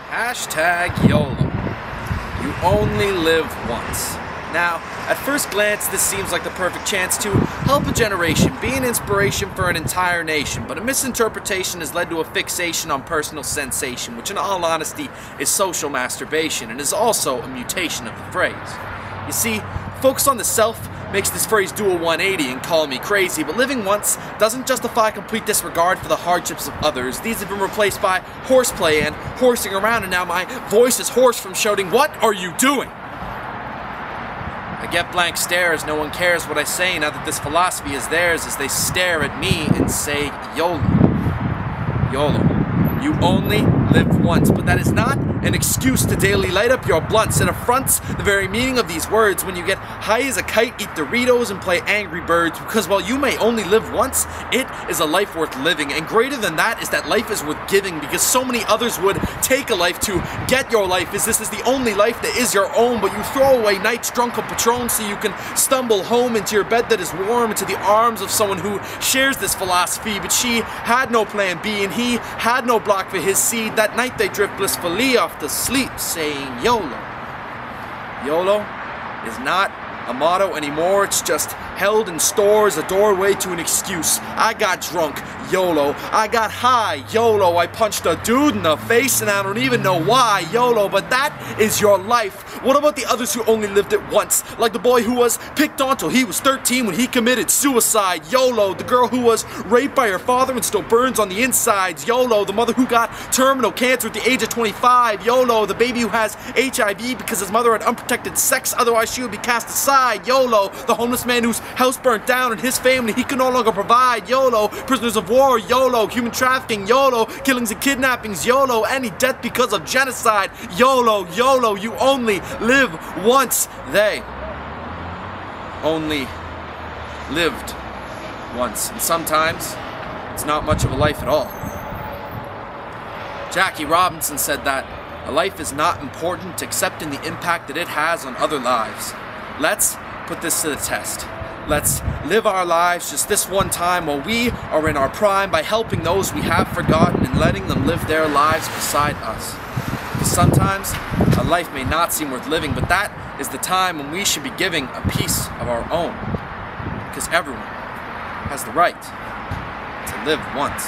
Hashtag YOLO. You only live once. Now, at first glance, this seems like the perfect chance to help a generation, be an inspiration for an entire nation, but a misinterpretation has led to a fixation on personal sensation, which in all honesty is social masturbation, and is also a mutation of the phrase. You see, focus on the self makes this phrase do a 180 and call me crazy, but living once doesn't justify complete disregard for the hardships of others. These have been replaced by horseplay and horsing around, and now my voice is hoarse from shouting, "What are you doing?" I get blank stares, no one cares what I say now that this philosophy is theirs as they stare at me and say, YOLO. YOLO. You only live once, but that is not an excuse to daily light up your blunts. It affronts the very meaning of these words when you get high as a kite, eat Doritos, and play Angry Birds, because while you may only live once, it is a life worth living, and greater than that is that life is worth giving, because so many others would take a life to get your life, as this is the only life that is your own, but you throw away nights drunk on Patron so you can stumble home into your bed that is warm, into the arms of someone who shares this philosophy, but she had no plan B, and he had no block for his seed. That night they drift blissfully off to sleep, saying YOLO. YOLO is not a motto anymore, it's just held in store as a doorway to an excuse. I got drunk, YOLO. I got high, YOLO. I punched a dude in the face and I don't even know why, YOLO. But that is your life. What about the others who only lived it once? Like the boy who was picked on till he was 13 when he committed suicide, YOLO. The girl who was raped by her father and still burns on the insides, YOLO. The mother who got terminal cancer at the age of 25, YOLO. The baby who has HIV because his mother had unprotected sex, otherwise she would be cast aside, YOLO. The homeless man whose house burnt down and his family he could no longer provide, YOLO. Prisoners of war, YOLO. Human trafficking, YOLO. Killings and kidnappings, YOLO. Any death because of genocide, YOLO. YOLO. You only live once. They only lived once, and sometimes it's not much of a life at all. Jackie Robinson said that a life is not important except in the impact that it has on other lives. Let's put this to the test. Let's live our lives just this one time while we are in our prime by helping those we have forgotten and letting them live their lives beside us. Because sometimes a life may not seem worth living, but that is the time when we should be giving a piece of our own. Because everyone has the right to live once.